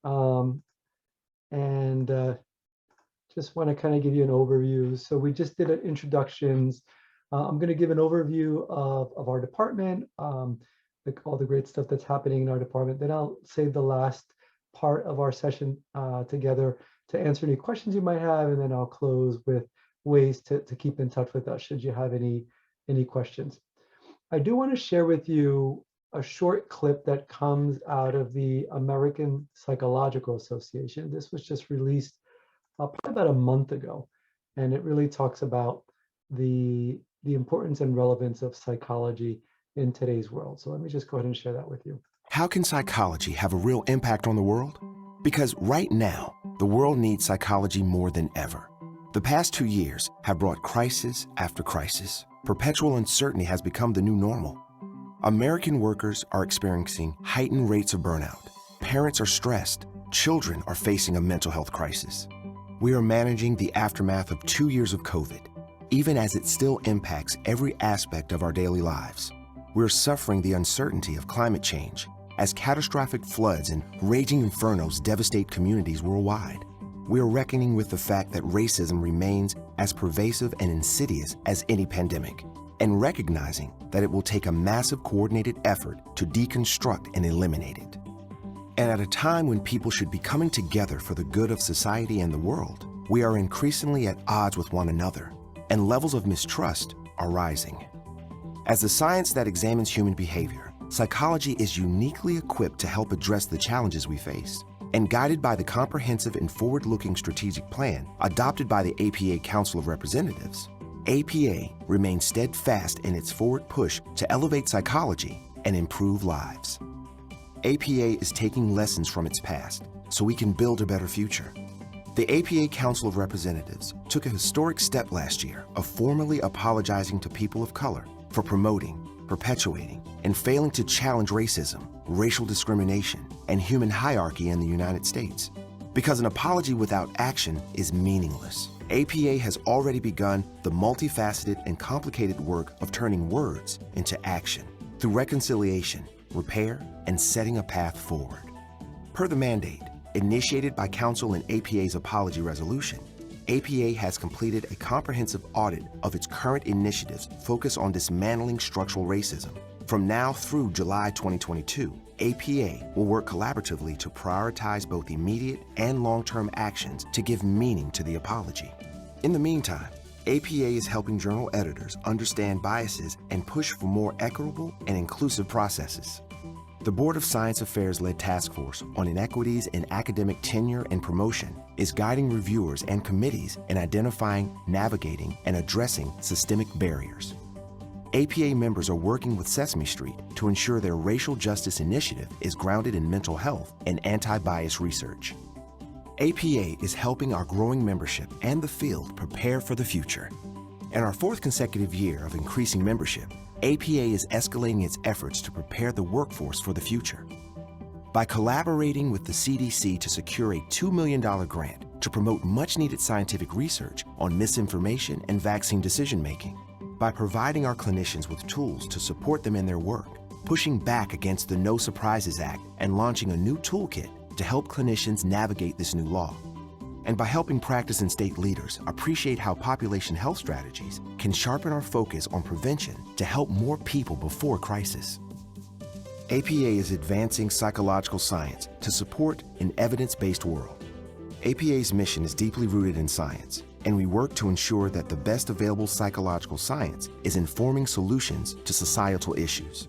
session. And just want to kind of give you an overview. So we just did introductions. I'm going to give an overview of our department, like all the great stuff that's happening in our department. Then I'll save the last part of our session together to answer any questions you might have, and then I'll close with ways to keep in touch with us should you have any questions. I do want to share with you a short clip that comes out of the American Psychological Association. This was just released probably about a month ago, and it really talks about the importance and relevance of psychology in today's world. So let me just go ahead and share that with you. How can psychology have a real impact on the world? Because right now, the world needs psychology more than ever. The past 2 years have brought crisis after crisis. Perpetual uncertainty has become the new normal. American workers are experiencing heightened rates of burnout. Parents are stressed. Children are facing a mental health crisis. We are managing the aftermath of 2 years of COVID, even as it still impacts every aspect of our daily lives. We're suffering the uncertainty of climate change as catastrophic floods and raging infernos devastate communities worldwide. We are reckoning with the fact that racism remains as pervasive and insidious as any pandemic, and recognizing that it will take a massive coordinated effort to deconstruct and eliminate it. And at a time when people should be coming together for the good of society and the world, we are increasingly at odds with one another, and levels of mistrust are rising. As the science that examines human behavior, psychology is uniquely equipped to help address the challenges we face. And guided by the comprehensive and forward-looking strategic plan adopted by the APA Council of Representatives, APA remains steadfast in its forward push to elevate psychology and improve lives. APA is taking lessons from its past so we can build a better future. The APA Council of Representatives took a historic step last year of formally apologizing to people of color for promoting, perpetuating, and failing to challenge racism, racial discrimination, and human hierarchy in the United States. Because an apology without action is meaningless. APA has already begun the multifaceted and complicated work of turning words into action through reconciliation, repair, and setting a path forward. Per the mandate, initiated by Council in APA's apology resolution, APA has completed a comprehensive audit of its current initiatives focused on dismantling structural racism. From now through July 2022, APA will work collaboratively to prioritize both immediate and long-term actions to give meaning to the apology. In the meantime, APA is helping journal editors understand biases and push for more equitable and inclusive processes. The Board of Science Affairs-led task force on inequities in academic tenure and promotion is guiding reviewers and committees in identifying, navigating, and addressing systemic barriers. APA members are working with Sesame Street to ensure their racial justice initiative is grounded in mental health and anti-bias research. APA is helping our growing membership and the field prepare for the future. In our 4th consecutive year of increasing membership, APA is escalating its efforts to prepare the workforce for the future. By collaborating with the CDC to secure a $2 million grant to promote much-needed scientific research on misinformation and vaccine decision-making, by providing our clinicians with tools to support them in their work, pushing back against the No Surprises Act and launching a new toolkit to help clinicians navigate this new law, and by helping practice and state leaders appreciate how population health strategies can sharpen our focus on prevention to help more people before crisis. APA is advancing psychological science to support an evidence-based world. APA's mission is deeply rooted in science, and we work to ensure that the best available psychological science is informing solutions to societal issues.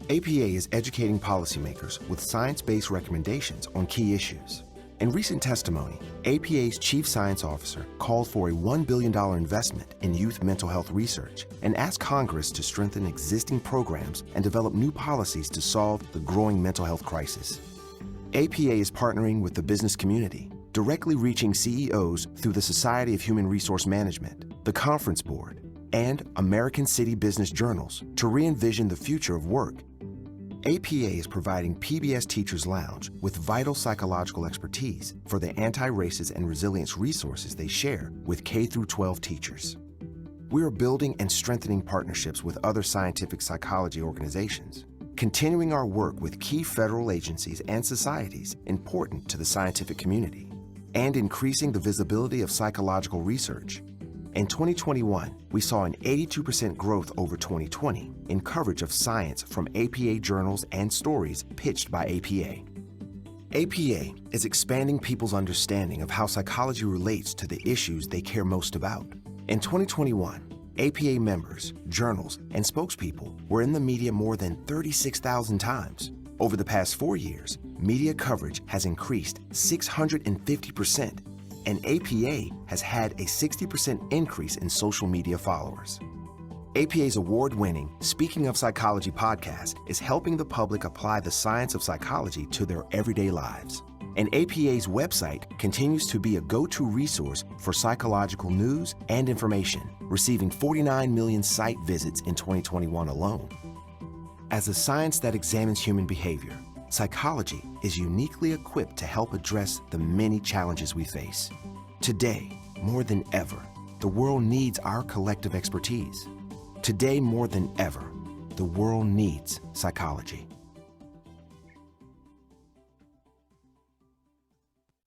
APA is educating policymakers with science-based recommendations on key issues. In recent testimony, APA's Chief Science Officer called for a $1 billion investment in youth mental health research and asked Congress to strengthen existing programs and develop new policies to solve the growing mental health crisis. APA is partnering with the business community, directly reaching CEOs through the Society of Human Resource Management, the Conference Board, and American City Business Journals to re-envision the future of work. APA is providing PBS Teachers Lounge with vital psychological expertise for the anti-racist and resilience resources they share with K-12 teachers. We are building and strengthening partnerships with other scientific psychology organizations. continuing our work with key federal agencies and societies important to the scientific community, and increasing the visibility of psychological research. In 2021, we saw an 82% growth over 2020 in coverage of science from APA journals and stories pitched by APA. APA is expanding people's understanding of how psychology relates to the issues they care most about. In 2021, APA members, journals, and spokespeople were in the media more than 36,000 times. Over the past 4 years, media coverage has increased 650%, and APA has had a 60% increase in social media followers. APA's award-winning Speaking of Psychology podcast is helping the public apply the science of psychology to their everyday lives. And APA's website continues to be a go-to resource for psychological news and information, receiving 49 million site visits in 2021 alone. As a science that examines human behavior, psychology is uniquely equipped to help address the many challenges we face. Today, more than ever, the world needs our collective expertise. Today, more than ever, the world needs psychology.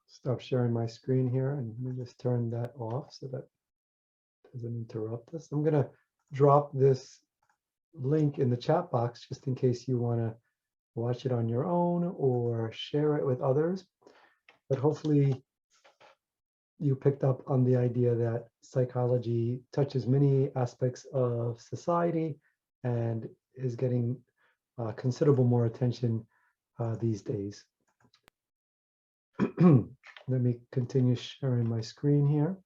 Stop sharing my screen here and let me just turn that off so that doesn't interrupt us. I'm going to drop this link in the chat box just in case you want to watch it on your own or share it with others. But hopefully you picked up on the idea that psychology touches many aspects of society and is getting considerable more attention these days. Let me continue sharing my screen here.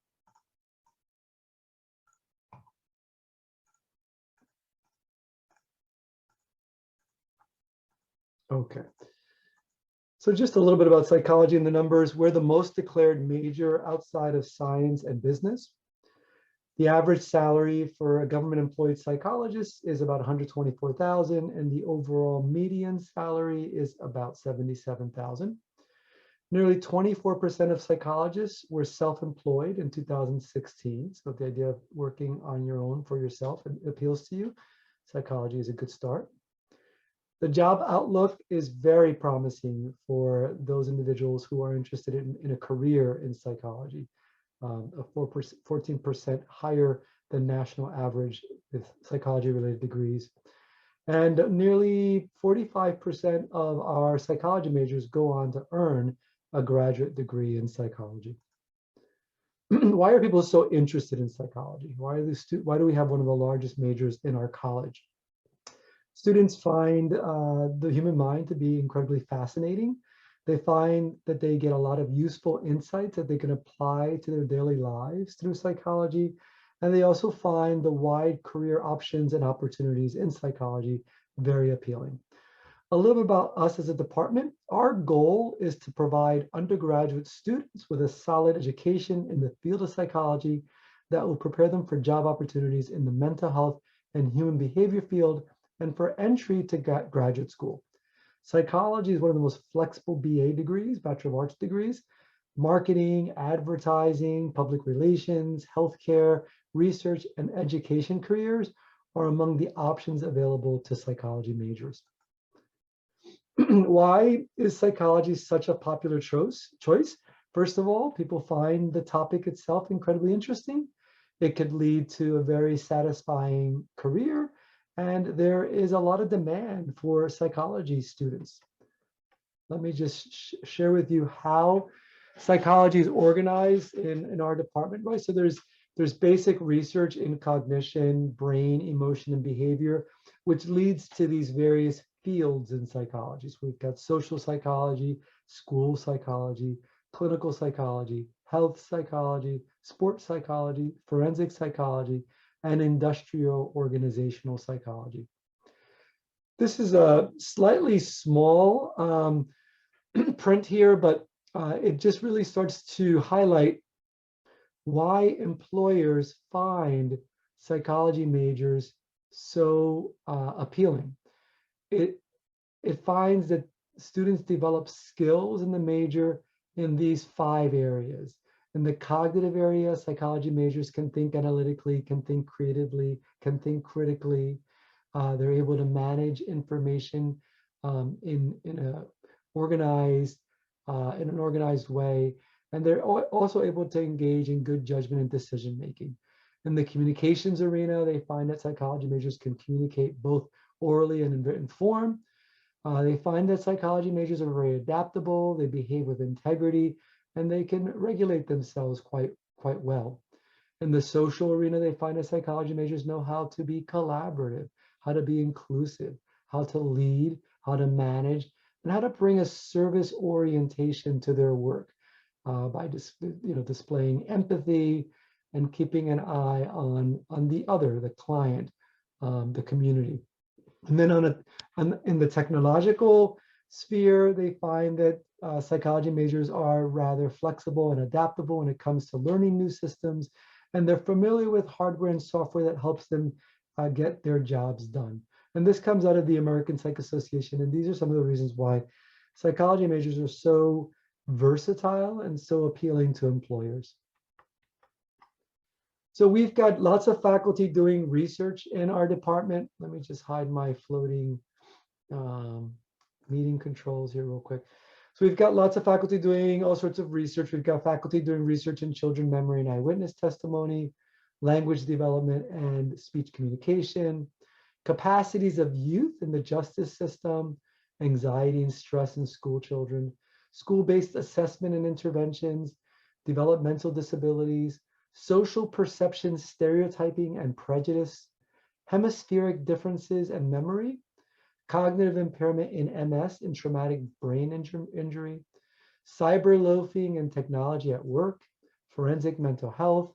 Okay. So just a little bit about psychology and the numbers. We're the most declared major outside of science and business. The average salary for a government employed psychologist is about $124,000, and the overall median salary is about $77,000. Nearly 24% of psychologists were self-employed in 2016. So the idea of working on your own for yourself appeals to you. Psychology is a good start. The job outlook is very promising for those individuals who are interested in a career in psychology, 14% higher than national average with psychology-related degrees. And nearly 45% of our psychology majors go on to earn a graduate degree in psychology. Why are people so interested in psychology? Why do we have one of the largest majors in our college? Students find the human mind to be incredibly fascinating. They find that they get a lot of useful insights that they can apply to their daily lives through psychology. And they also find the wide career options and opportunities in psychology very appealing. A little bit about us as a department. Our goal is to provide undergraduate students with a solid education in the field of psychology that will prepare them for job opportunities in the mental health and human behavior field and for entry to graduate school. Psychology is one of the most flexible BA degrees, Bachelor of Arts degrees. Marketing, advertising, public relations, healthcare, research, and education careers are among the options available to psychology majors. Why is psychology such a popular choice? First of all, people find the topic itself incredibly interesting. It could lead to a very satisfying career, and there is a lot of demand for psychology students. Let me just share with you how psychology is organized in our department, right? So there's basic research in cognition, brain, emotion, and behavior, which leads to these various fields in psychology. So we've got social psychology, school psychology, clinical psychology, health psychology, sports psychology, forensic psychology, and industrial organizational psychology. This is a slightly small print here, but it just really starts to highlight why employers find psychology majors so appealing. It finds that students develop skills in the major in these 5 areas. In the cognitive area, psychology majors can think analytically, can think creatively, can think critically. They're able to manage information in a organized in an organized way, and they're also able to engage in good judgment and decision making. In the communications arena, they find that psychology majors can communicate both orally and in written form. They find that psychology majors are very adaptable, they behave with integrity, and they can regulate themselves quite well. In the social arena, they find that psychology majors know how to be collaborative, how to be inclusive, how to lead, how to manage, and how to bring a service orientation to their work by displaying empathy and keeping an eye on the other, the client, the community. And then in the technological sphere, they find that psychology majors are rather flexible and adaptable when it comes to learning new systems, and they're familiar with hardware and software that helps them get their jobs done. And this comes out of the American Psych Association, and these are some of the reasons why psychology majors are so versatile and so appealing to employers. So we've got lots of faculty doing research in our department. Let me just hide my floating meeting controls here real quick. So we've got lots of faculty doing all sorts of research. We've got faculty doing research in children memory and eyewitness testimony, language development and speech communication, capacities of youth in the justice system, anxiety and stress in school children, school-based assessment and interventions, developmental disabilities, social perception, stereotyping and prejudice, hemispheric differences and memory, cognitive impairment in MS and traumatic brain injury, cyber loafing and technology at work, forensic mental health,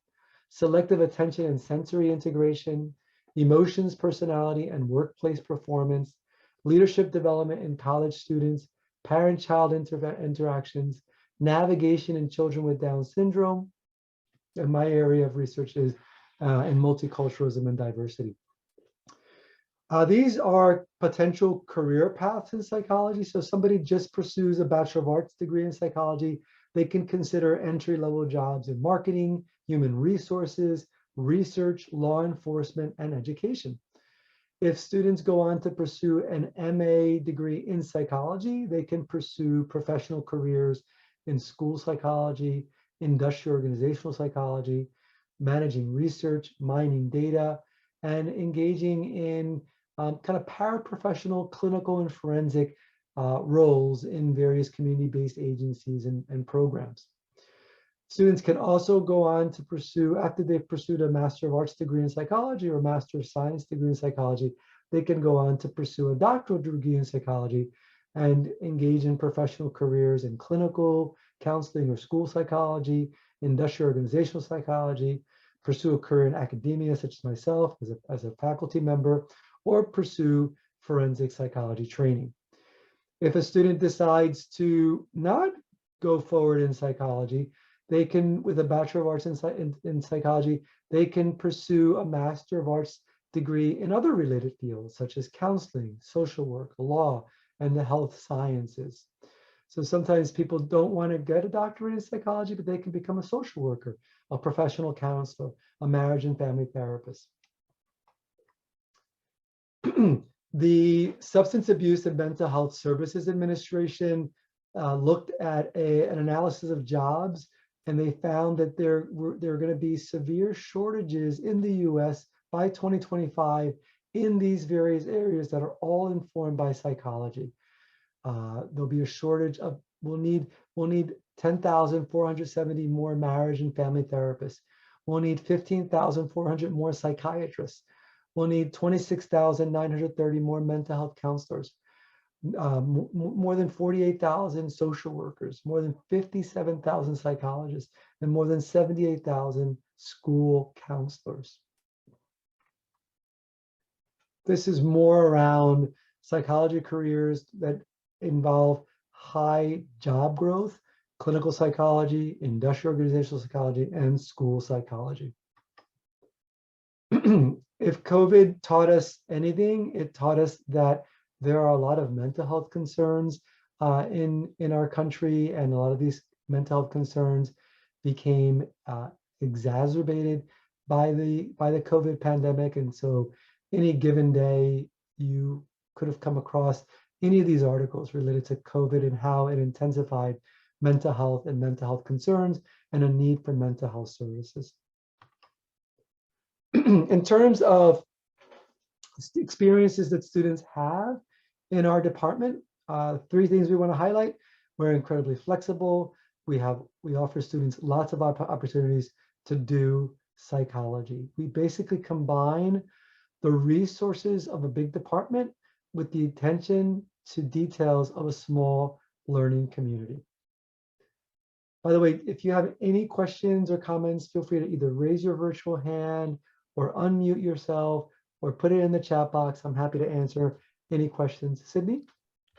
selective attention and sensory integration, emotions, personality, and workplace performance, leadership development in college students, parent-child interactions, navigation in children with Down syndrome, and my area of research is in multiculturalism and diversity. These are potential career paths in psychology. So somebody just pursues a Bachelor of Arts degree in psychology, they can consider entry-level jobs in marketing, human resources, research, law enforcement, and education. If students go on to pursue an MA degree in psychology, they can pursue professional careers in school psychology, industrial organizational psychology, managing research, mining data, and engaging in kind of paraprofessional, clinical, and forensic roles in various community-based agencies and programs. Students can also go on to pursue, after they've pursued a Master of Arts degree in psychology or Master of Science degree in psychology, they can go on to pursue a doctoral degree in psychology and engage in professional careers in clinical counseling or school psychology, industrial organizational psychology, pursue a career in academia, such as myself as a faculty member, or pursue forensic psychology training. If a student decides to not go forward in psychology, they can, with a Bachelor of Arts in psychology, they can pursue a Master of Arts degree in other related fields, such as counseling, social work, law, and the health sciences. So sometimes people don't want to get a doctorate in psychology, but they can become a social worker, a professional counselor, a marriage and family therapist. The Substance Abuse and Mental Health Services Administration looked at an analysis of jobs, and they found that there are going to be severe shortages in the US by 2025 in these various areas that are all informed by psychology. There'll be a shortage of, we'll need 10,470 more marriage and family therapists. We'll need 15,400 more psychiatrists. We'll need 26,930 more mental health counselors, more than 48,000 social workers, more than 57,000 psychologists, and more than 78,000 school counselors. This is more around psychology careers that involve high job growth, clinical psychology, industrial organizational psychology, and school psychology. If COVID taught us anything, it taught us that there are a lot of mental health concerns in our country, and a lot of these mental health concerns became exacerbated by the COVID pandemic. And so any given day, you could have come across any of these articles related to COVID and how it intensified mental health and mental health concerns and a need for mental health services. In terms of experiences that students have in our department, three things we want to highlight. We're incredibly flexible. We offer students lots of opportunities to do psychology. We basically combine the resources of a big department with the attention to details of a small learning community. By the way, if you have any questions or comments, feel free to either raise your virtual hand or unmute yourself or put it in the chat box. I'm happy to answer any questions. Sydney?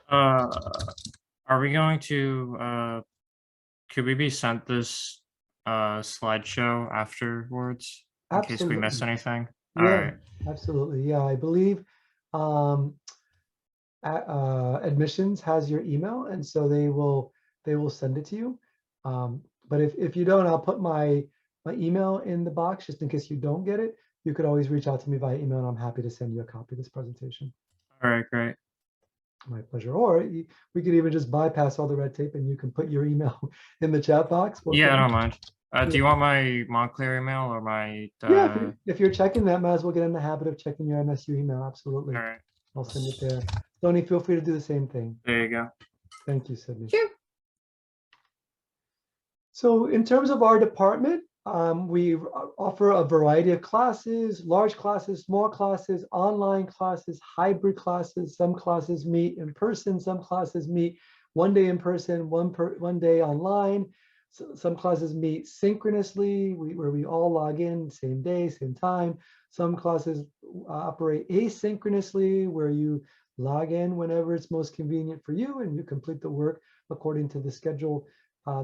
Are we going to, could we be sent this slideshow afterwards in case we miss Absolutely. anything? Yeah, All right. absolutely. Yeah, I believe admissions has your email, and so they will send it to you. But if you don't, I'll put my email in the box just in case you don't get it. You could always reach out to me via email, and I'm happy to send you a copy of this presentation. All right, great. My pleasure. Or we could even just bypass all the red tape, and you can put your email in the chat box. Yeah, I don't mind. Do you want my Montclair email or my? Yeah, if you're checking that, might as well get in the habit of checking your MSU email. Absolutely. All right. I'll send it there. Tony, feel free to do the same thing. There you go. Thank you, Sydney. Sure. So in terms of our department, we offer a variety of classes, large classes, small classes, online classes, hybrid classes. Some classes meet in person, some classes meet one day in person, one day online. So some classes meet synchronously, where we all log in same day, same time. Some classes operate asynchronously, where you log in whenever it's most convenient for you and you complete the work according to the schedule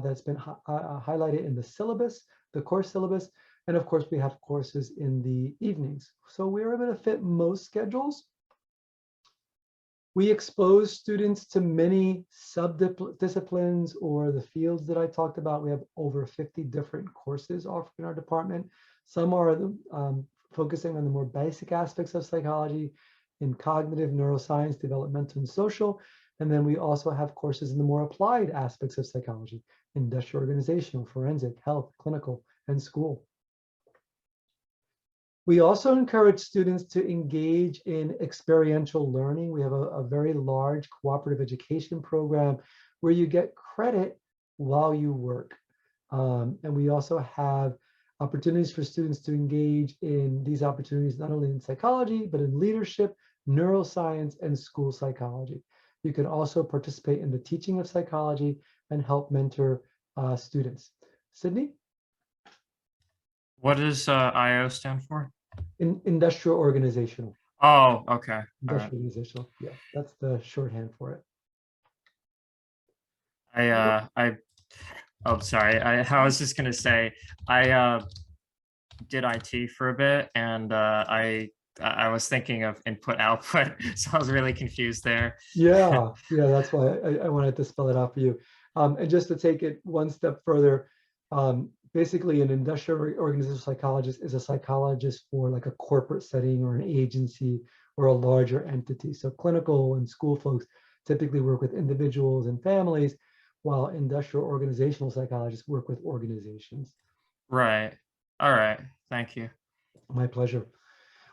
that's been highlighted in the syllabus, the course syllabus. And of course, we have courses in the evenings. So we're able to fit most schedules. We expose students to many sub-disciplines or the fields that I talked about. We have over 50 different courses offered in our department. Some are focusing on the more basic aspects of psychology in cognitive, neuroscience, developmental, and social. And then we also have courses in the more applied aspects of psychology, industrial organizational, forensic, health, clinical, and school. We also encourage students to engage in experiential learning. We have a very large cooperative education program where you get credit while you work. And we also have opportunities for students to engage in these opportunities, not only in psychology, but in leadership, neuroscience, and school psychology. You can also participate in the teaching of psychology and help mentor students. Sydney? What does IO stand for? Industrial organizational. Oh, okay. Industrial organizational. Yeah, that's the shorthand for it. Oh, sorry. I was just gonna say, I did IT for a bit, and I was thinking of input output, so I was really confused there. Yeah, that's why I wanted to spell it out for you. And just to take it one step further, basically an industrial organizational psychologist is a psychologist for like a corporate setting or an agency or a larger entity. So clinical and school folks typically work with individuals and families, while industrial organizational psychologists work with organizations. Right. All right. Thank you. My pleasure.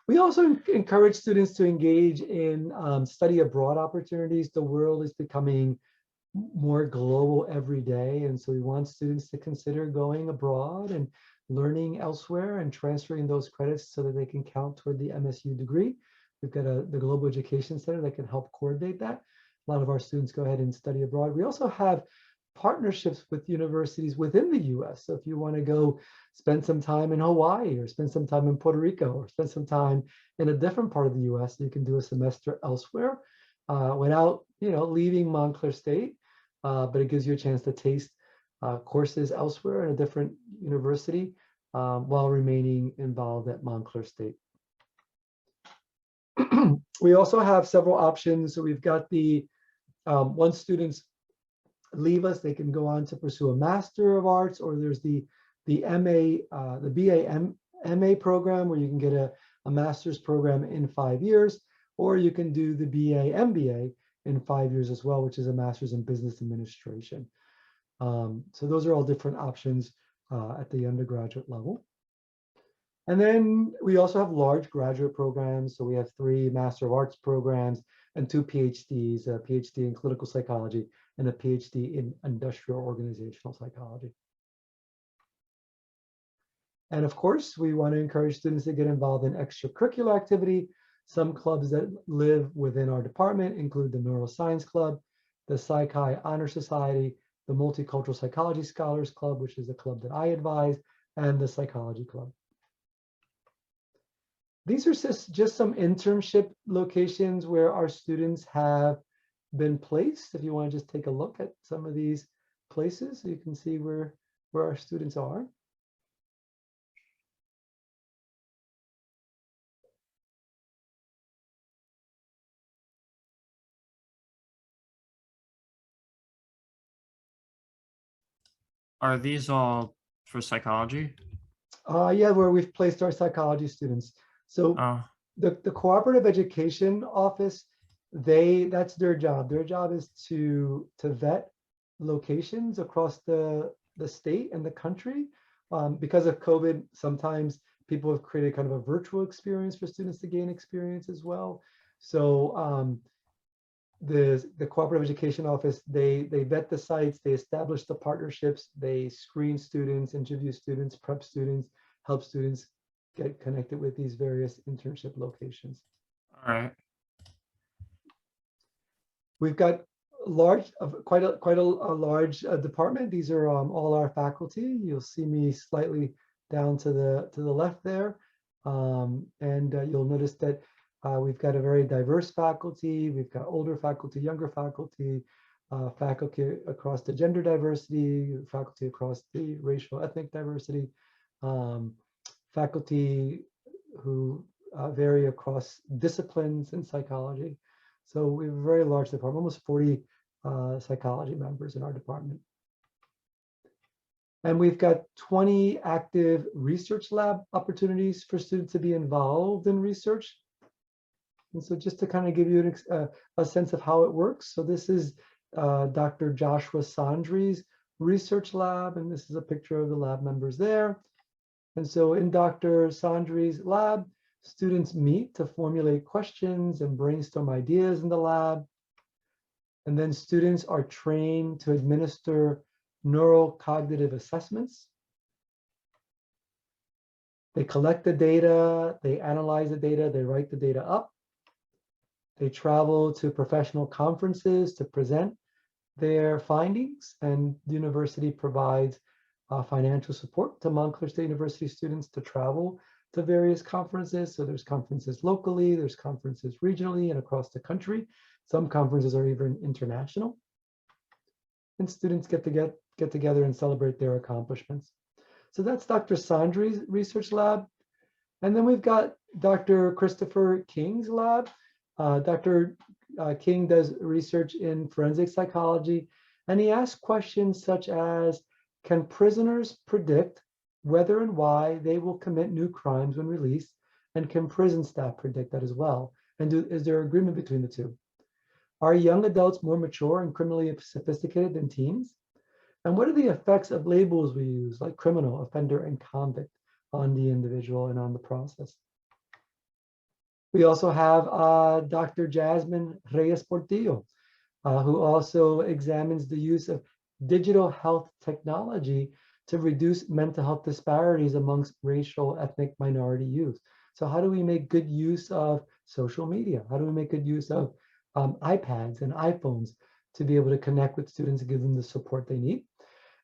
We also encourage students to engage in study abroad opportunities. The world is becoming more global every day, and so we want students to consider going abroad and learning elsewhere and transferring those credits so that they can count toward the MSU degree. We've got the Global Education Center that can help coordinate that. A lot of our students go ahead and study abroad. We also have partnerships with universities within the US. So if you want to go spend some time in Hawaii or spend some time in Puerto Rico or spend some time in a different part of the US, you can do a semester elsewhere without leaving Montclair State, but it gives you a chance to taste courses elsewhere in a different university while remaining involved at Montclair State. We also have several options. So we've got the once students leave us, they can go on to pursue a Master of Arts, or there's the MA, the BA MA program where you can get a a master's program in 5 years, or you can do the BA, MBA in 5 years as well, which is a master's in business administration. So those are all different options at the undergraduate level. And then we also have large graduate programs. So we have 3 Master of Arts programs and 2 PhDs, a PhD in clinical psychology and a PhD in industrial organizational psychology. And of course, we want to encourage students to get involved in extracurricular activity. Some clubs that live within our department include the Neuroscience Club, the Psychi Honor Society, the Multicultural Psychology Scholars Club, which is a club that I advise, and the Psychology Club. These are just some internship locations where our students have been placed. If you want to just take a look at some of these places, so you can see where our students are. Are these all for psychology? Yeah, where we've placed our psychology students. So Oh, the cooperative education office, that's their job. Their job is to vet locations across the state and the country. Because of COVID, sometimes people have created kind of a virtual experience for students to gain experience as well. So the cooperative education office, they vet the sites, they establish the partnerships, they screen students, interview students, prep students, help students get connected with these various internship locations. all right. We've got quite a large department. These are all our faculty. You'll see me slightly down to the left there, and you'll notice that we've got a very diverse faculty. We've got older faculty, younger faculty, faculty across the gender diversity, faculty across the racial ethnic diversity, faculty who vary across disciplines in psychology. So we have a very large department, almost 40 psychology members in our department. And we've got 20 active research lab opportunities for students to be involved in research. And so just to kind of give you a sense of how it works. So this is Dr. Joshua Sandry's research lab, and this is a picture of the lab members there. And so in Dr. Sandry's lab, students meet to formulate questions and brainstorm ideas in the lab. And then students are trained to administer neurocognitive assessments. They collect the data, they analyze the data, they write the data up. They travel to professional conferences to present their findings, and the university provides financial support to Montclair State University students to travel to various conferences. So there's conferences locally, there's conferences regionally and across the country. Some conferences are even international. And students get together and celebrate their accomplishments. So that's Dr. Sandry's research lab. And then we've got Dr. Christopher King's lab. Dr. King does research in forensic psychology, and he asks questions such as, can prisoners predict whether and why they will commit new crimes when released? And can prison staff predict that as well? And is there agreement between the two? Are young adults more mature and criminally sophisticated than teens? And what are the effects of labels we use, like criminal, offender, and convict, on the individual and on the process? We also have Dr. Jasmine Reyes Portillo, who also examines the use of digital health technology to reduce mental health disparities amongst racial, ethnic, minority youth. So how do we make good use of social media? How do we make good use of iPads and iPhones to be able to connect with students and give them the support they need?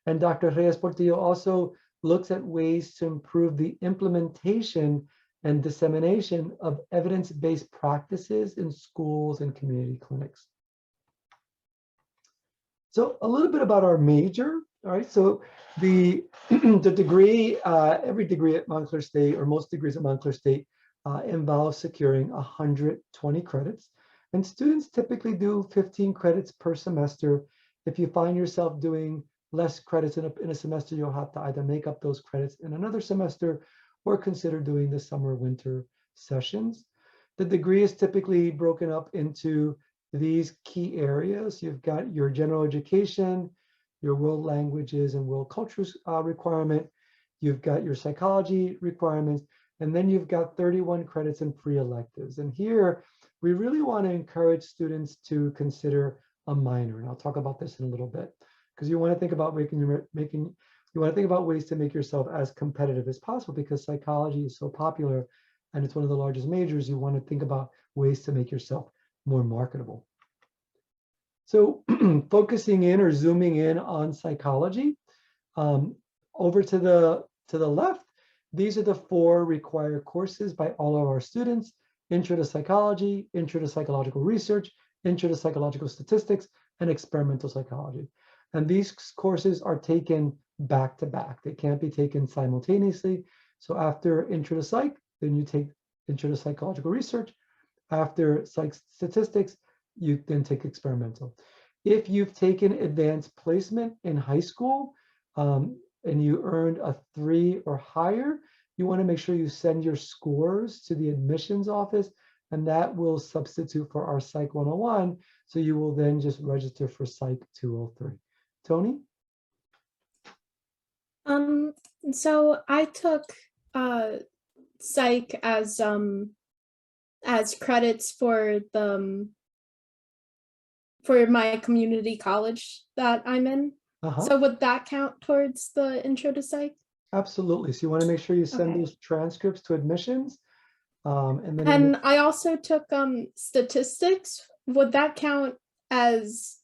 And Dr. Reyes Portillo also looks at ways to improve the implementation and dissemination of evidence-based practices in schools and community clinics. So a little bit about our major. All right, so the degree, every degree at Montclair State, or most degrees at Montclair State, involves securing 120 credits. And students typically do 15 credits per semester. If you find yourself doing less credits in a semester, you'll have to either make up those credits in another semester or consider doing the summer winter sessions. The degree is typically broken up into these key areas. You've got your general education, your world languages and world cultures requirement. You've got your psychology requirements, and then you've got 31 credits in free electives. And here, we really want to encourage students to consider a minor. And I'll talk about this in a little bit, because you want to think about you want to think about ways to make yourself as competitive as possible, because psychology is so popular and it's one of the largest majors. You want to think about ways to make yourself more marketable. So focusing in or zooming in on psychology, over to the left, these are the 4 required courses by all of our students: Intro to Psychology, Intro to Psychological Research, Intro to Psychological Statistics, and Experimental Psychology. And these courses are taken back to back. They can't be taken simultaneously. So after Intro to Psych, then you take Intro to Psychological Research. After Psych Statistics, you then take Experimental. If you've taken Advanced Placement in high school, and you earned a 3 or higher, you want to make sure you send your scores to the admissions office, and that will substitute for our Psych 101. So you will then just register for Psych 203. Tony? So I took Psych as credits for my community college that I'm in. So would that count towards the Intro to Psych? Absolutely. So you want to make sure you send Okay. those transcripts to admissions. And then And I also took statistics. Would that count as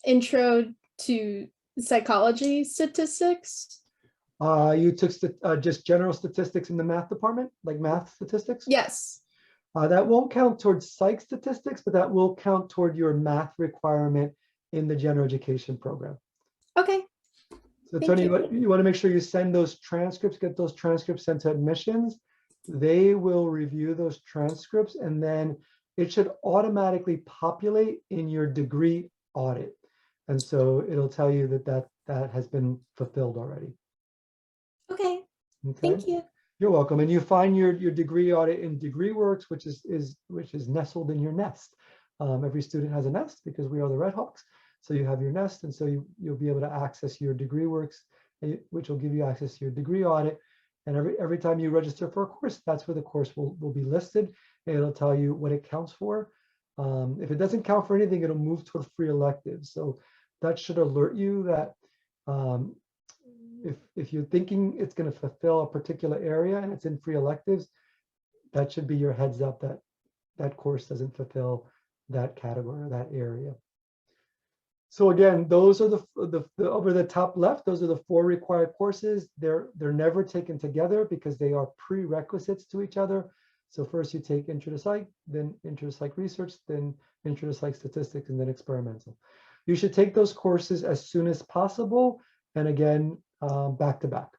intro to psychology statistics? You took just general statistics in the math department, like math statistics? Yes. That won't count towards psych statistics, but that will count toward your math requirement in the general education program. Okay. So Thank Tony, you. you want to make sure you send those transcripts, get those transcripts sent to admissions. They will review those transcripts, and then it should automatically populate in your degree audit. And so it'll tell you that has been fulfilled already. Okay. Okay. Thank you. You're welcome. And you find your degree audit in DegreeWorks, which is nestled in your nest. Every student has a nest because we are the Red Hawks. So you have your nest, and so you'll be able to access your DegreeWorks, which will give you access to your degree audit. And every time you register for a course, that's where the course will be listed. And it'll tell you what it counts for. If it doesn't count for anything, it'll move toward free electives. So that should alert you that if you're thinking it's going to fulfill a particular area and it's in free electives, that should be your heads up that that course doesn't fulfill that category or that area. So again, those are the over the top left, those are the 4 required courses. They're never taken together because they are prerequisites to each other. So first you take Intro to Psych, then Intro to Psych Research, then Intro to Psych Statistics, and then Experimental. You should take those courses as soon as possible, and again, back to back.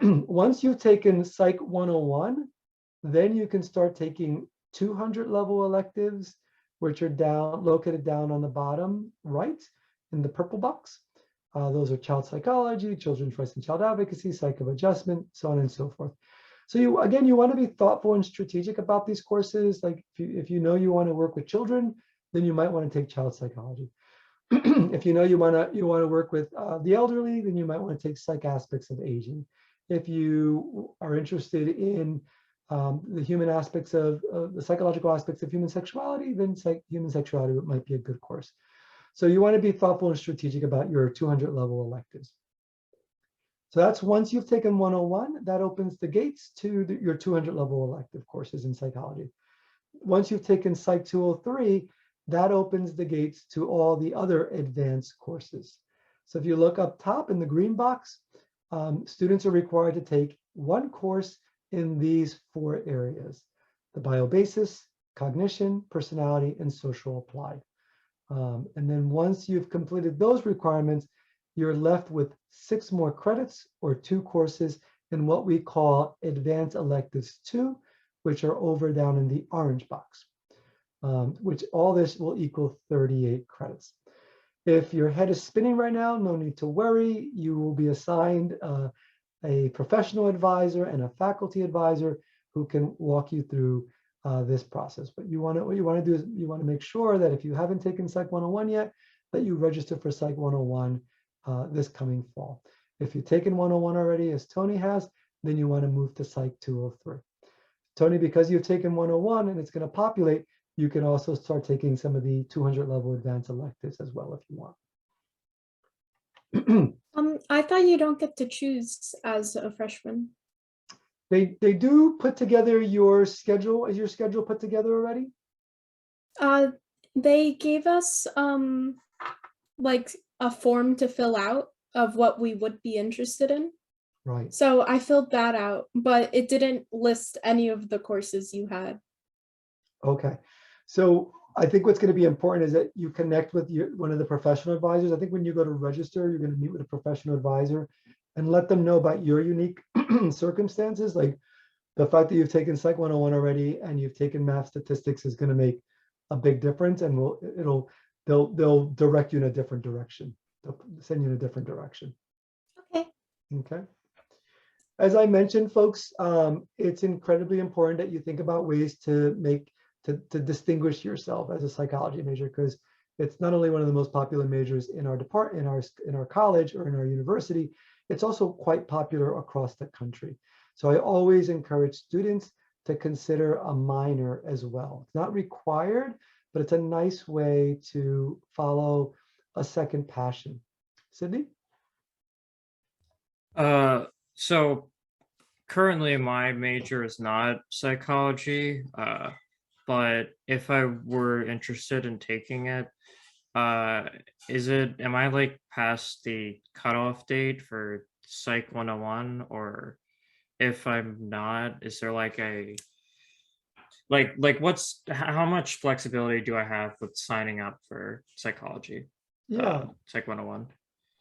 Once you've taken Psych 101, then you can start taking 200 level electives, which are located down on the bottom right in the purple box. Those are child psychology, children's rights and child advocacy, psych of adjustment, so on and so forth. So you want to be thoughtful and strategic about these courses. Like if you know you want to work with children, then you might want to take child psychology. If you know you want to work with the elderly, then you might want to take psych aspects of aging. If you are interested in the human aspects of the psychological aspects of human sexuality, then human sexuality might be a good course. So you want to be thoughtful and strategic about your 200 level electives. So that's once you've taken 101, that opens the gates to your 200 level elective courses in psychology. Once you've taken Psych 203, that opens the gates to all the other advanced courses. So if you look up top in the green box, students are required to take 1 course in these 4 areas: the biobasis, cognition, personality, and social applied. And then once you've completed those requirements, you're left with 6 more credits or 2 courses in what we call Advanced Electives 2, which are over down in the orange box, which all this will equal 38 credits. If your head is spinning right now, no need to worry. You will be assigned a professional advisor and a faculty advisor who can walk you through this process. But what you want to do is you want to make sure that if you haven't taken Psych 101 yet, that you register for Psych 101 this coming fall. If you've taken 101 already, as Tony has, then you want to move to Psych 203. Tony, because you've taken 101 and it's going to populate, you can also start taking some of the 200 level advanced electives as well if you want. I thought you don't get to choose as a freshman. They do put together your schedule. Is your schedule put together already? They gave us like a form to fill out of what we would be interested in. Right. So I filled that out, but it didn't list any of the courses you had. Okay. So I think what's going to be important is that you connect with one of the professional advisors. I think when you go to register, you're going to meet with a professional advisor and let them know about your unique circumstances. Like the fact that you've taken Psych 101 already and you've taken math statistics is going to make a big difference, and they'll direct you in a different direction. They'll send you in a different direction. Okay. Okay. As I mentioned, folks, it's incredibly important that you think about ways to distinguish yourself as a psychology major, because it's not only one of the most popular majors in our department, in our college or in our university, it's also quite popular across the country. So I always encourage students to consider a minor as well. It's not required, but it's a nice way to follow a second passion. Sydney? So currently my major is not psychology, but if I were interested in taking it, am I like past the cutoff date for Psych 101, or if I'm not, is there like how much flexibility do I have with signing up for psychology? Yeah. Psych 101.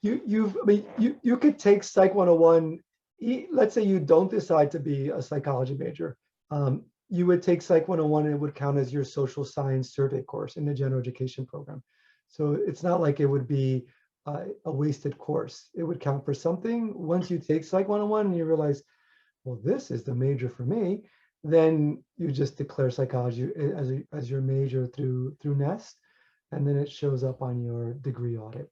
You could take Psych 101. Let's say you don't decide to be a psychology major. You would take Psych 101 and it would count as your social science survey course in the general education program. So it's not like it would be a wasted course. It would count for something. Once you take Psych 101 and you realize, well, this is the major for me, then you just declare psychology as your major through NEST, and then it shows up on your degree audit.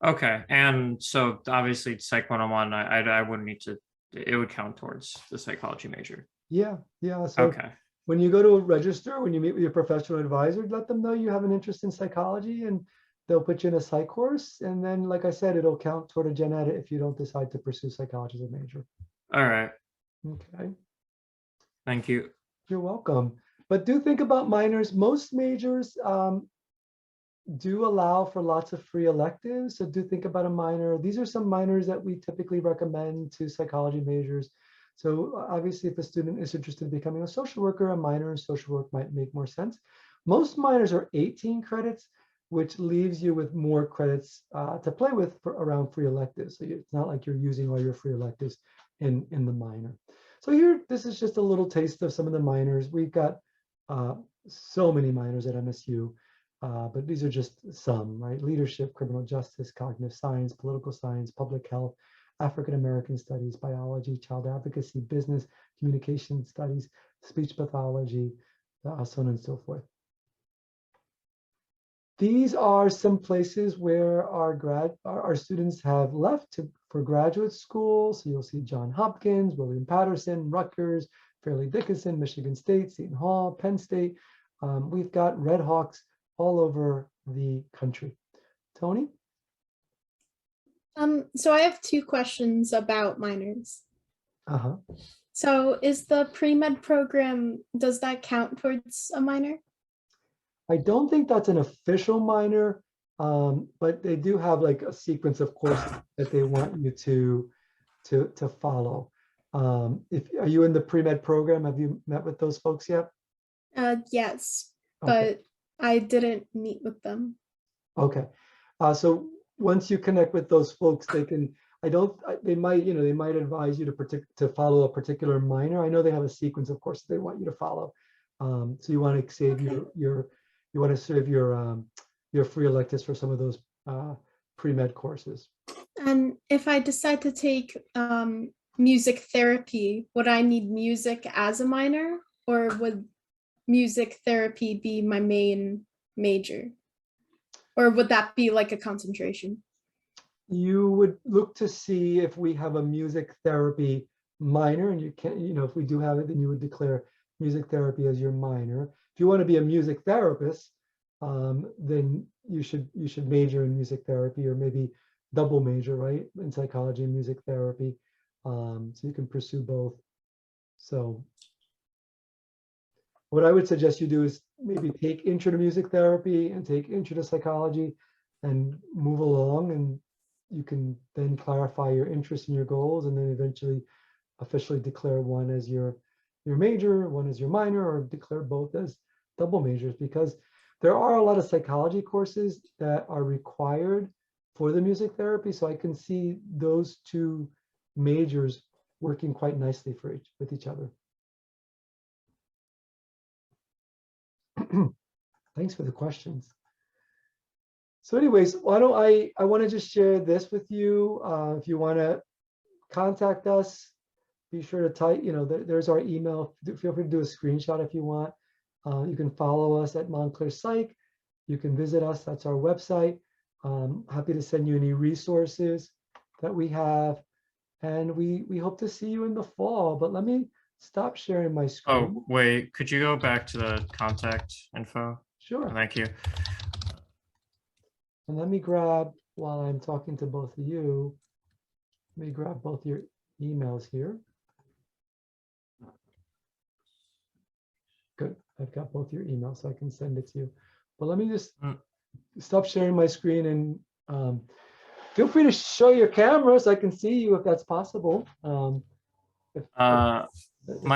Okay, and so obviously Psych 101, I wouldn't need to, it would count towards the psychology major. Yeah. So okay. When you go to register, when you meet with your professional advisor, let them know you have an interest in psychology, and they'll put you in a psych course. And then, like I said, it'll count toward a gen ed if you don't decide to pursue psychology as a major. All right. Okay. Thank you. You're welcome. But do think about minors. Most majors do allow for lots of free electives. So do think about a minor. These are some minors that we typically recommend to psychology majors. So obviously, if a student is interested in becoming a social worker, a minor in social work might make more sense. Most minors are 18 credits, which leaves you with more credits to play with around free electives. So it's not like you're using all your free electives in the minor. So here, this is just a little taste of some of the minors. We've got so many minors at MSU, but these are just some, right? Leadership, criminal justice, cognitive science, political science, public health, African American studies, biology, child advocacy, business, communication studies, speech pathology, so on and so forth. These are some places where our students have left for graduate school. So you'll see Johns Hopkins, William Patterson, Rutgers, Fairleigh Dickinson, Michigan State, Seton Hall, Penn State. We've got Red Hawks all over the country. Tony? So I have two questions about minors. Uh-huh. So is the pre-med program, does that count towards a minor? I don't think that's an official minor, but they do have like a sequence of courses that they want you to follow. Are you in the pre-med program? Have you met with those folks yet? Yes, Okay. but I didn't meet with them. Okay. So once you connect with those folks, they might advise you to follow a particular minor. I know they have a sequence of courses they want you to follow. So you want to save your free electives for some of those pre-med courses. And if I decide to take music therapy, would I need music as a minor, or would music therapy be my main major? Or would that be like a concentration? You would look to see if we have a music therapy minor, and you can, if we do have it, then you would declare music therapy as your minor. If you want to be a music therapist, then you should major in music therapy, or maybe double major, right, in psychology and music therapy. So you can pursue both. So what I would suggest you do is maybe take intro to music therapy and take intro to psychology and move along, and you can then clarify your interests and your goals, and then eventually officially declare one as your major, one as your minor, or declare both as double majors, because there are a lot of psychology courses that are required for the music therapy. So I can see those two majors working quite nicely with each other. Thanks for the questions. So anyways, why don't I want to just share this with you. If you want to contact us, be sure to type, there's our email. Feel free to do a screenshot if you want. You can follow us at Montclair Psych. You can visit us. That's our website. Happy to send you any resources that we have. And we hope to see you in the fall. But let me stop sharing my screen. Oh, wait, could you go back to the contact info? Sure. Thank you. And let me grab, while I'm talking to both of you, let me grab both your emails here. Good. I've got both your emails, so I can send it to you. But let me just stop sharing my screen, and feel free to show your camera so I can see you if that's possible. My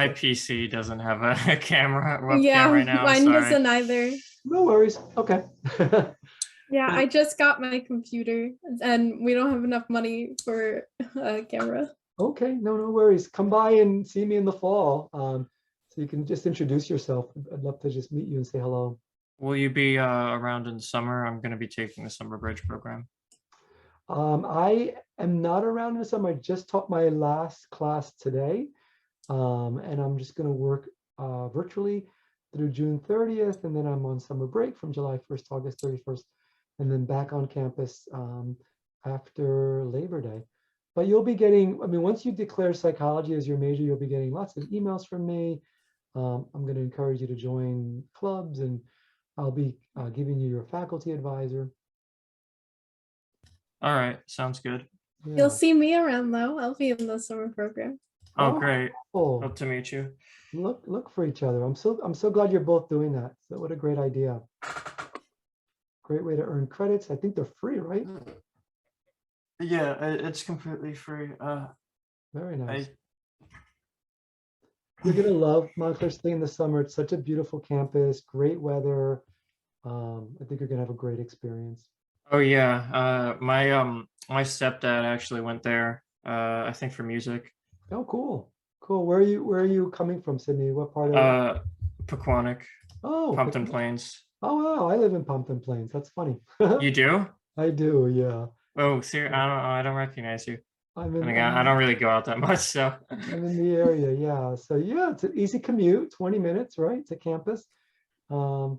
PC doesn't have a camera webcam Yeah, right now. mine Sorry. doesn't either. No worries. Okay. Yeah, I just got my computer, and we don't have enough money for a camera. Okay, no worries. Come by and see me in the fall. So you can just introduce yourself. I'd love to just meet you and say hello. Will you be around in the summer? I'm going to be taking the summer bridge program. I am not around in the summer. I just taught my last class today, and I'm just going to work virtually through June 30th, and then I'm on summer break from July 1st to August 31st, and then back on campus after Labor Day. But you'll be getting, once you declare psychology as your major, you'll be getting lots of emails from me. I'm going to encourage you to join clubs, and I'll be giving you your faculty advisor. All right, sounds good. Yeah. You'll see me around though. I'll be in the summer program. Oh, great. Cool. Hope to meet you. Look for each other. I'm so glad you're both doing that. So what a great idea. Great way to earn credits. I think they're free, right? Yeah, it's completely free. Very nice. You're gonna love Montclair State in the summer. It's such a beautiful campus, great weather. I think you're gonna have a great experience. Oh yeah, my stepdad actually went there. I think for music. Oh, cool. Where are you coming from, Sydney? What part of? Pequannock. Oh, Pumpkin Plains. Oh wow, I live in Pumpkin Plains. That's funny. You do? I do, yeah. Oh, seriously, I don't recognize you. I don't really go out that much, so. I'm in the area, yeah. So yeah, it's an easy commute, 20 minutes, right, to campus. And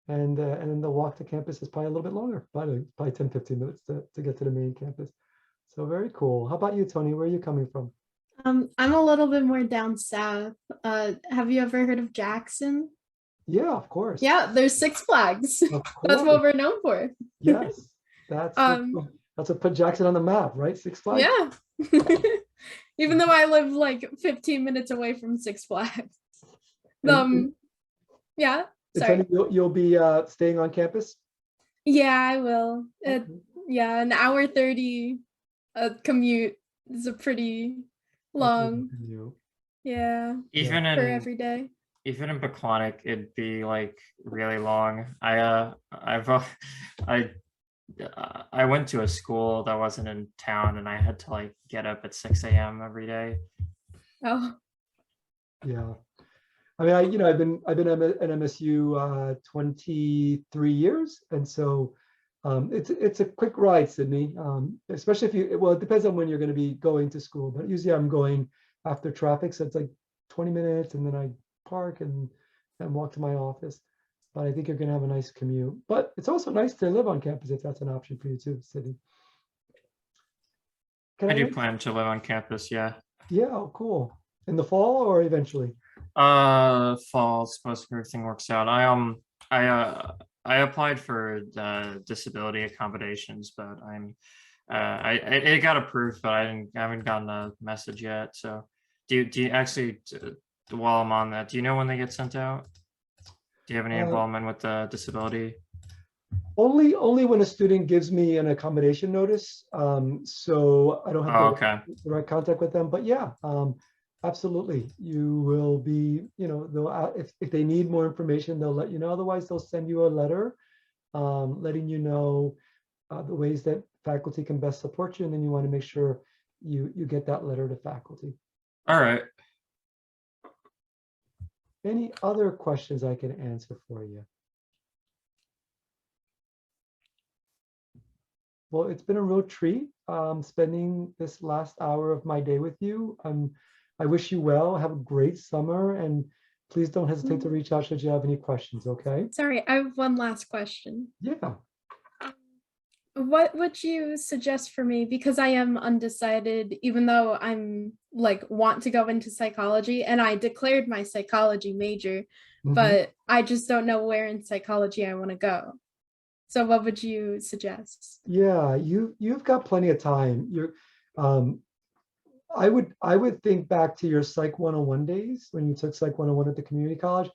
then the walk to campus is probably a little bit longer, probably 10, 15 minutes to get to the main campus. So very cool. How about you, Tony? Where are you coming from? I'm a little bit more down south. Have you ever heard of Jackson? Yeah, of course. Yeah, there's Six Flags. Of That's what we're known for. Yes, that's what put Jackson on the map, right? Six Flags. Yeah. Even though I live like 15 minutes away from Six Flags. Yeah. Sorry. You'll be staying on campus? Yeah, I will. Okay. Yeah, an hour 30 commute is a pretty long. Yeah. Even for every day. Even in Pequannock, it'd be like really long. I went to a school that wasn't in town, and I had to like get up at 6 a.m. every day. Oh. Yeah. I've been at MSU 23 years, and so It's a quick ride, Sydney, especially if you, well, it depends on when you're going to be going to school, but usually I'm going after traffic. So it's like 20 minutes and then I park and walk to my office. But I think you're going to have a nice commute. But it's also nice to live on campus if that's an option for you too, Sydney. I do plan to live on campus, yeah. Yeah, oh, cool. In the fall or eventually? Fall, suppose if everything works out. I applied for disability accommodations, but it got approved, but I haven't gotten a message yet. So do you actually, while I'm on that, do you know when they get sent out? Do you have any involvement with the disability? Only when a student gives me an accommodation notice. So I don't have direct contact with them, but yeah, absolutely. You will be, they'll, if they need more information, they'll let you know. Otherwise, they'll send you a letter letting you know the ways that faculty can best support you. And then you want to make sure you get that letter to faculty. All right. Any other questions I can answer for you? Well, it's been a real treat spending this last hour of my day with you. I wish you well. Have a great summer, and please don't hesitate to reach out should you have any questions, okay? Sorry, I have one last question. Yeah. What would you suggest for me? Because I am undecided, even though I'm want to go into psychology, and I declared my psychology major, but I just don't know where in psychology I want to go. So what would you suggest? Yeah, you've got plenty of time. I would think back to your Psych 101 days when you took Psych 101 at the community college.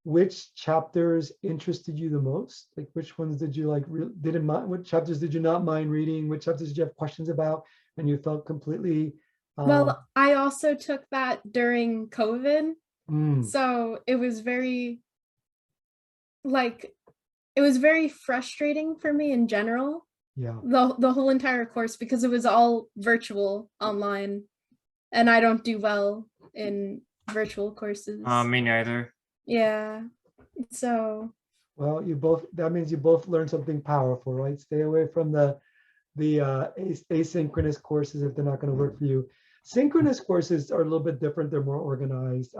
Which chapters interested you the most? Like which ones did you didn't mind? What chapters did you not mind reading? Which chapters did you have questions about and you felt completely well, I also took that during COVID. So it was very it was very frustrating for me in general. Yeah. The whole entire course, because it was all virtual online, and I don't do well in virtual courses. Me neither. Yeah. So. Well, that means you both learned something powerful, right? Stay away from the asynchronous courses if they're not going to work for you. Synchronous courses are a little bit different. They're more organized.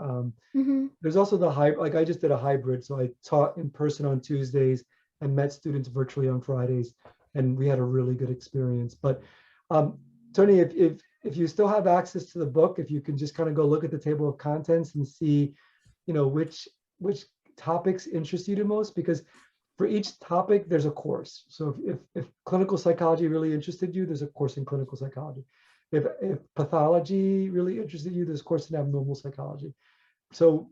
There's also the hybrid, I just did a hybrid. So I taught in person on Tuesdays and met students virtually on Fridays. And we had a really good experience. But Tony, if you still have access to the book, if you can just kind of go look at the table of contents and see, which topics interest you the most, because for each topic, there's a course. So if clinical psychology really interested you, there's a course in clinical psychology. If pathology really interested you, there's a course in abnormal psychology. So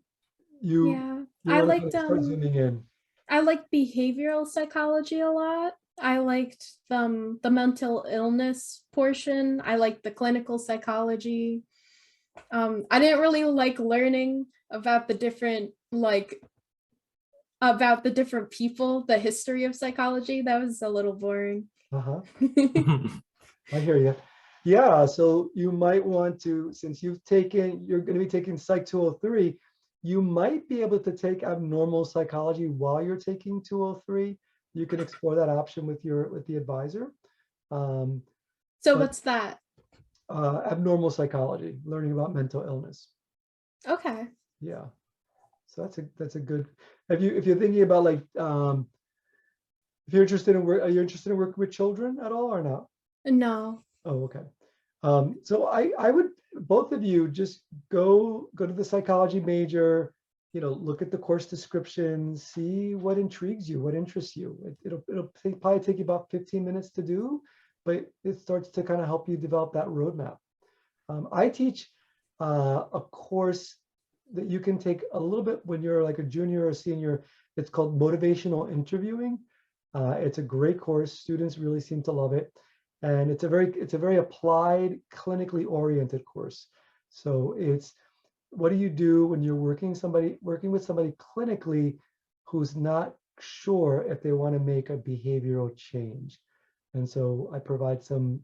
you want to start zooming in. I liked behavioral psychology a lot. I liked the mental illness portion. I liked the clinical psychology. I didn't really like learning about the different people, the history of psychology. That was a little boring. I hear you. Yeah, so you might want to, since you're going to be taking Psych 203, you might be able to take abnormal psychology while you're taking 203. You can explore that option with the advisor. So what's that? Abnormal psychology, learning about mental illness. Okay. Yeah. So that's a good. If you're thinking about if you're interested in work, are you interested in working with children at all or not? No. Oh, okay. So I would, both of you, just go to the psychology major, look at the course description, see what intrigues you, what interests you. It'll probably take you about 15 minutes to do, but it starts to kind of help you develop that roadmap. I teach a course that you can take a little bit when you're like a junior or senior. It's called motivational interviewing. It's a great course. Students really seem to love it. And it's a very applied, clinically oriented course. So it's, what do you do when you're working with somebody clinically who's not sure if they want to make a behavioral change? And so I provide some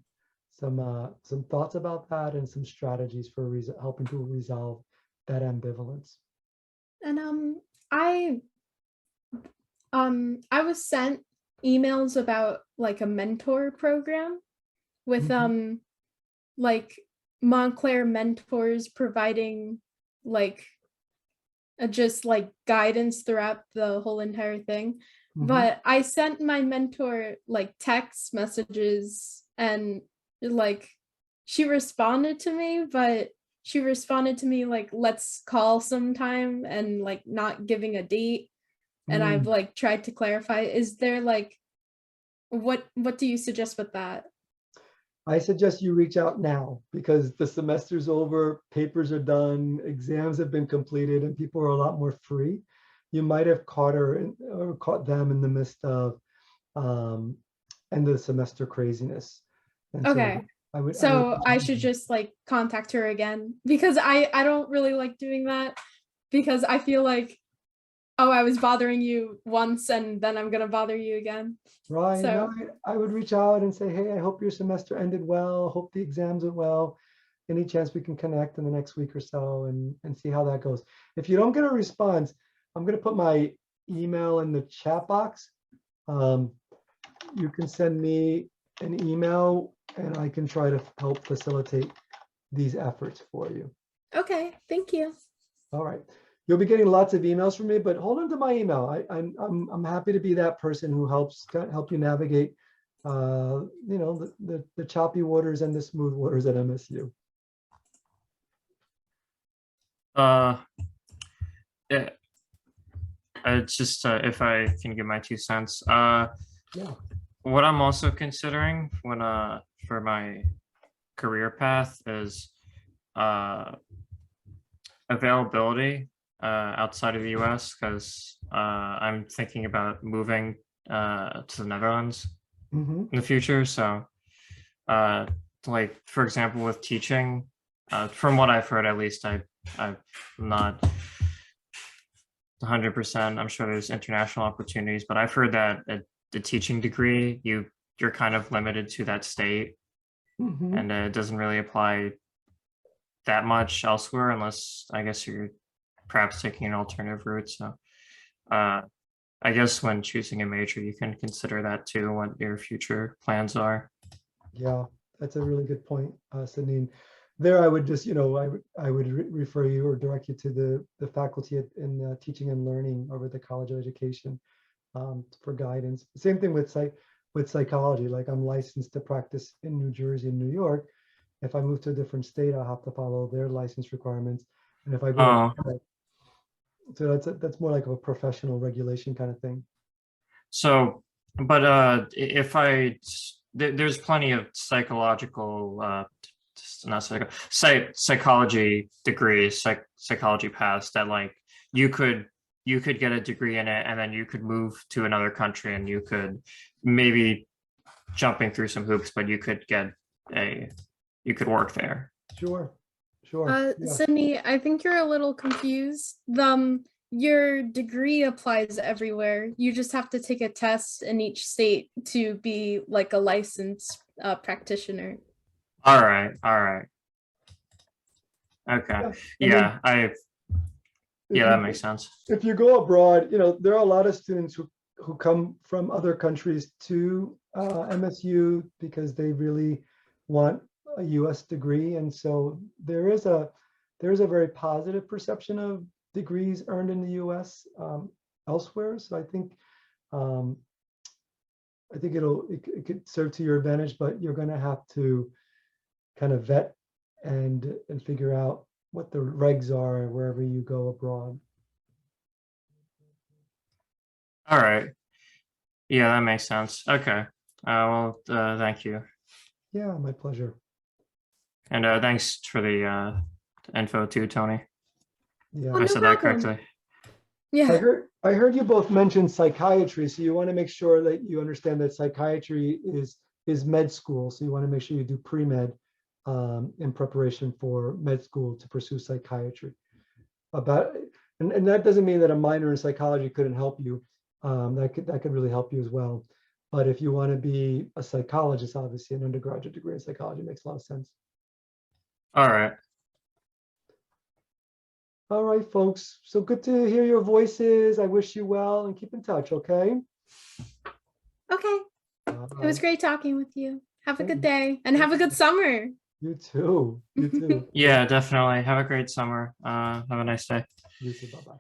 thoughts about that and some strategies for helping to resolve that ambivalence. And I was sent emails about like a mentor program with Mhm. like Montclair mentors providing like just like guidance throughout the whole entire thing. Mhm. But I sent my mentor like text messages and like she responded to me, but she responded to me like, let's call sometime and like not giving a date. And I've Mm. like tried to clarify, is there like, what do you suggest with that? I suggest you reach out now because the semester's over, papers are done, exams have been completed, and people are a lot more free. You might have caught her or caught them in the midst of um, end of the semester craziness. And so Okay. I would So reach I out should now. just like contact her again because I don't really like doing that because I feel like, oh, I was bothering you once and then I'm gonna bother you again. Right. No, So I would reach out and say, hey, I hope your semester ended well. Hope the exams went well. Any chance we can connect in the next week or so and see how that goes. If you don't get a response, I'm going to put my email in the chat box. Um, you can send me an email and I can try to help facilitate these efforts for you. okay, thank you. All right. You'll be getting lots of emails from me, but hold on to my email. I'm happy to be that person who help you navigate, the choppy waters and the smooth waters at MSU. Uh, yeah, it's just if I can give my 2 cents. Yeah. What I'm also considering when for my career path is uh availability outside of the US because I'm thinking about moving to the Netherlands Hmm. in the future. So uh like for example with teaching, from what I've heard at least, I'm not 100%. I'm sure there's international opportunities, but I've heard that the teaching degree, you're kind of limited to that state, Hmm. and it doesn't really apply that much elsewhere unless I guess you're perhaps taking an alternative route. So uh, I guess when choosing a major, you can consider that too, what your future plans are. Yeah, that's a really good point, Sydney. There, I would just, I would refer you or direct you to the faculty in teaching and learning over at the College of Education for guidance. Same thing with psychology. Like I'm licensed to practice in New Jersey and New York. If I move to a different state, I'll have to follow their license requirements. And if I go Oh, to so that's more like a professional regulation kind of thing. so, but if there's plenty of psychological, not psychology degrees, psychology paths that like you could you could get a degree in it and then you could move to another country and you could maybe jumping through some hoops, but a you could work there. Sure, sure. Yeah. Sydney, I think you're a little confused. Your degree applies everywhere. You just have to take a test in each state to be like a licensed practitioner. All right, okay, Yeah. I mean, yeah, if yeah, that you makes sense. if you go abroad, there are a lot of students who come from other countries to MSU because they really want a US degree. And so there is a very positive perception of degrees earned in the US elsewhere. So um, I think it could serve to your advantage, but you're going to have to kind of vet and figure out what the regs are wherever you go abroad. All right, yeah, that makes sense. Okay, thank you, Yeah, my pleasure. and thanks for the info too, Tony. Oh, Yeah. I no said that problem. correctly. I Yeah. heard I heard you both mention psychiatry, so you want to make sure that you understand that psychiatry is med school. So you want to make sure you do pre-med in preparation for med school to pursue psychiatry. About and that doesn't mean that a minor in psychology couldn't help you. That could really help you as well. But if you want to be a psychologist, obviously an undergraduate degree in psychology makes a lot of sense. All right. All right, folks. So good to hear your voices. I wish you well and keep in touch, okay? Okay. It was Bye. great talking with you. Have a Thank good you. day and have a good summer. You too. You too. Yeah, definitely. Have a great summer. Have a nice day. You too. Bye-bye.